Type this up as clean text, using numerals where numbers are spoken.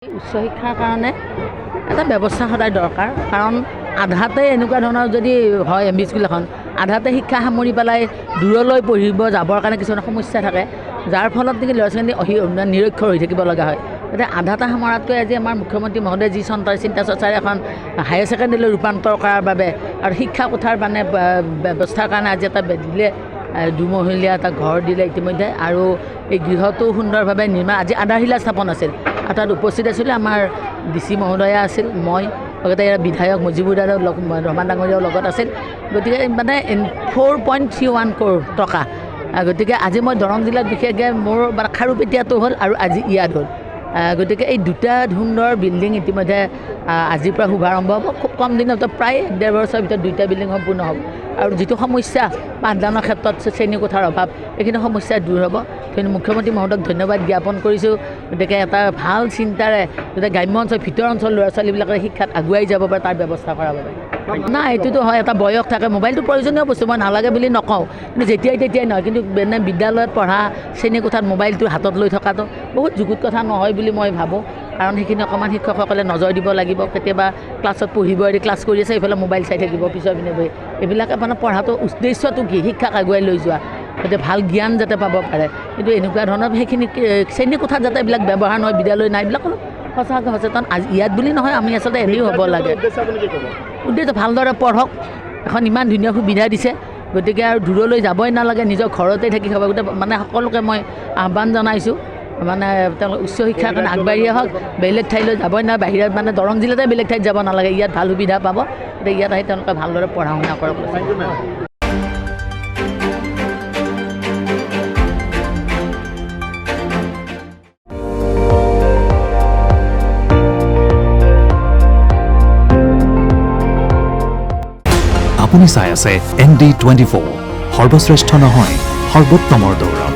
উচ্চ শিক্ষাৰ কাৰণে এটা ব্যৱস্থা সদায় দৰকাৰ কাৰণ আধাতে এনেকুৱা ধৰণৰ যদি হয় এম ভি স্কুল এখন আধাতে শিক্ষা সামৰি পেলাই দূৰলৈ পঢ়িব যাবৰ কাৰণে কিছুমান সমস্যা থাকে যাৰ ফলত নেকি ল'ৰা ছোৱালী নিৰক্ষৰ হৈ থাকিব লগা হয় গতিকে আধাতে সামৰাতকৈ আজি আমাৰ মুখ্যমন্ত্ৰী মহোদয়ে যি চিন্তা চৰ্চাৰে এখন হায়াৰ ছেকেণ্ডেৰীলৈ ৰূপান্তৰ কৰাৰ বাবে আৰু শিক্ষা কোঠাৰ মানে ব্যৱস্থাৰ কাৰণে আজি এটা দিলে দুমহলীয়া এটা ঘৰ দিলে ইতিমধ্যে আৰু এই গৃহটো সুন্দৰভাৱে নিৰ্মাণ আজি আধাৰশিলা স্থাপন আছিল আৰু তাত উপস্থিত আছিলে আমাৰ ডি চি মহোদয়া আছিল মই লগতে বিধায়ক মুজিবুৰ ৰহমান ডাঙৰীয়াও লগত আছিল গতিকে মানে 4.31 কৰোৰ টকা গতিকে আজি মই দৰং জিলাত বিশেষকৈ মোৰ মানে খাৰুপেটীয়াটো হ'ল আৰু আজি ইয়াত হ'ল গতিকে এই দুটা সুন্দৰ বিল্ডিং ইতিমধ্যে আজিৰ পৰা শুভাৰম্ভ হ'ব খুব কম দিনত প্ৰায় 1.5 বছৰৰ ভিতৰত দুইটা বিল্ডিং সম্পূৰ্ণ হ'ব আৰু যিটো সমস্যা পাঠদানৰ ক্ষেত্ৰত শ্ৰেণীকোঠাৰ অভাৱ এইখিনি সমস্যা দূৰ হ'ব কিন্তু মুখ্যমন্ত্ৰী মহোদয়ক ধন্যবাদ জ্ঞাপন কৰিছোঁ গতিকে এটা ভাল চিন্তাৰে যাতে গ্ৰাম্য অঞ্চল ভিতৰ অঞ্চল ল'ৰা ছোৱালীবিলাকে শিক্ষাত আগুৱাই যাব পাৰে তাৰ ব্যৱস্থা কৰাব পাৰে নাই এইটোতো হয় এটা বয়স থাকে মোবাইলটো প্ৰয়োজনীয় বস্তু মই নালাগে বুলি নকওঁ কিন্তু তেতিয়াই নহয় কিন্তু বিদ্যালয়ত পঢ়া শ্ৰেণীকোঠাত মোবাইলটো হাতত লৈ থকাটো বহুত যুগুত কথা নহয় বুলি মই ভাবোঁ কাৰণ সেইখিনি অকণমান শিক্ষকসকলে নজৰ দিব লাগিব কেতিয়াবা ক্লাছত পঢ়িব ক্লাছ কৰি আছে এইফালে মোবাইল চাই থাকিব পিছৰ পিনে বহি এইবিলাকে মানে পঢ়াটো উদ্দেশ্যটো কি শিক্ষাক আগুৱাই লৈ যোৱা যাতে ভাল জ্ঞান যাতে পাব পাৰে কিন্তু এনেকুৱা ধৰণৰ সেইখিনি শ্ৰেণীকোঠাত যাতে এইবিলাক ব্যৱহাৰ নহয় বিদ্যালয় নাই এইবিলাক সঁচাকৈ সচেতন আজি ইয়াত বুলি নহয় আমি আচলতে এনেও হ'ব লাগে উদ্দেশ্য ভালদৰে পঢ়ক এখন ইমান ধুনীয়া সুবিধা দিছে গতিকে আৰু দূৰলৈ যাবই নালাগে নিজৰ ঘৰতে থাকি খাব গোটেই মানে সকলোকে মই আহ্বান জনাইছোঁ মানে তেওঁলোক উচ্চ শিক্ষাৰ কাৰণে আগবাঢ়ি আহক বেলেগ ঠাইলৈ যাবই নাই বাহিৰত মানে দৰং জিলাতে বেলেগ ঠাইত যাব নালাগে ইয়াত ভাল সুবিধা পাব গতিকে ইয়াত আহি তেওঁলোকে ভালদৰে পঢ়া শুনা কৰক আপুনি চাই আছে ND24 সৰ্বশ্ৰেষ্ঠ নহয় সৰ্বোত্তমৰ দৌৰ